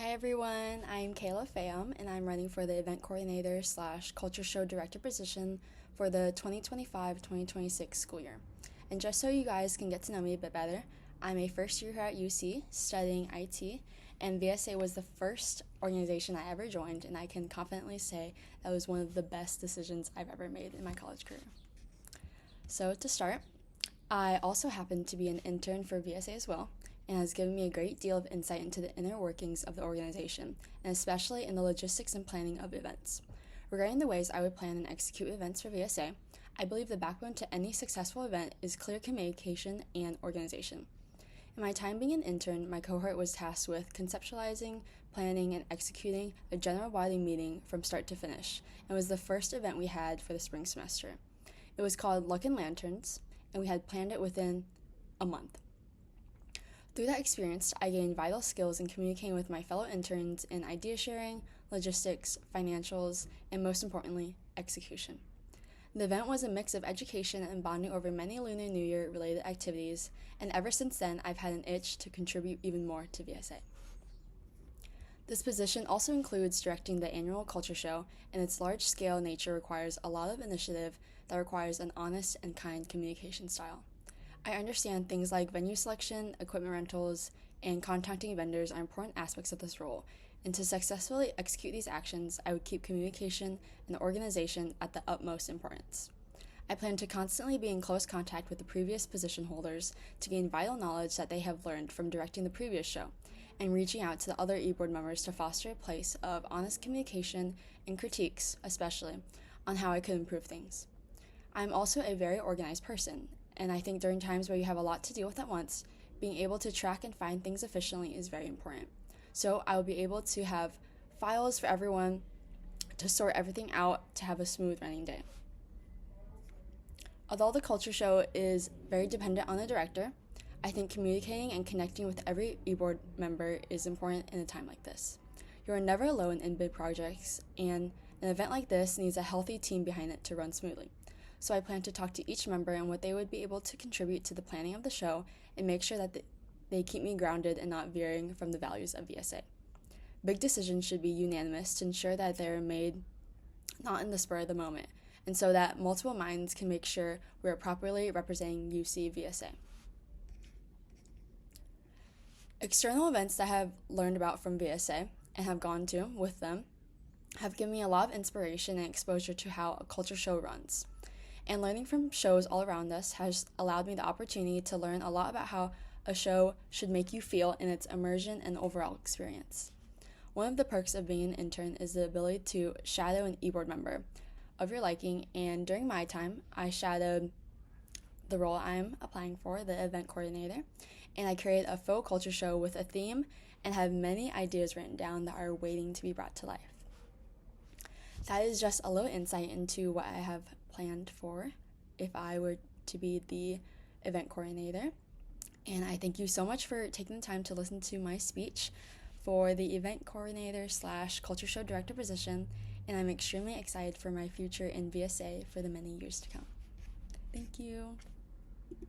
Hi everyone, I'm Kayla Pham and I'm running for the event coordinator / culture show director position for the 2025-2026 school year. And just so you guys can get to know me a bit better, I'm a first year here at UC studying IT, and VSA was the first organization I ever joined, and I can confidently say that was one of the best decisions I've ever made in my college career. So to start, I also happen to be an intern for VSA as well, and has given me a great deal of insight into the inner workings of the organization, and especially in the logistics and planning of events. Regarding the ways I would plan and execute events for VSA, I believe the backbone to any successful event is clear communication and organization. In my time being an intern, my cohort was tasked with conceptualizing, planning, and executing a general body meeting from start to finish, and was the first event we had for the spring semester. It was called Luck and Lanterns, and we had planned it within a month. Through that experience, I gained vital skills in communicating with my fellow interns in idea sharing, logistics, financials, and most importantly, execution. The event was a mix of education and bonding over many Lunar New Year related activities, and ever since then, I've had an itch to contribute even more to VSA. This position also includes directing the annual culture show, and its large-scale nature requires a lot of initiative that requires an honest and kind communication style. I understand things like venue selection, equipment rentals, and contacting vendors are important aspects of this role, and to successfully execute these actions, I would keep communication and organization at the utmost importance. I plan to constantly be in close contact with the previous position holders to gain vital knowledge that they have learned from directing the previous show, and reaching out to the other e-board members to foster a place of honest communication and critiques, especially, on how I could improve things. I'm also a very organized person, and I think during times where you have a lot to deal with at once, being able to track and find things efficiently is very important. So I will be able to have files for everyone to sort everything out to have a smooth running day. Although the culture show is very dependent on the director, I think communicating and connecting with every e-board member is important in a time like this. You are never alone in big projects, and an event like this needs a healthy team behind it to run smoothly. So I plan to talk to each member and what they would be able to contribute to the planning of the show, and make sure that they keep me grounded and not veering from the values of VSA. Big decisions should be unanimous to ensure that they are made not in the spur of the moment, and so that multiple minds can make sure we are properly representing UC VSA. External events that I have learned about from VSA and have gone to with them have given me a lot of inspiration and exposure to how a culture show runs. And learning from shows all around us has allowed me the opportunity to learn a lot about how a show should make you feel in its immersion and overall experience. One of the perks of being an intern is the ability to shadow an e-board member of your liking, and during my time, I shadowed the role I'm applying for, the event coordinator, and I created a faux culture show with a theme and have many ideas written down that are waiting to be brought to life. That is just a little insight into what I have planned for if I were to be the event coordinator. And I thank you so much for taking the time to listen to my speech for the event coordinator / culture show director position, and I'm extremely excited for my future in VSA for the many years to come. Thank you.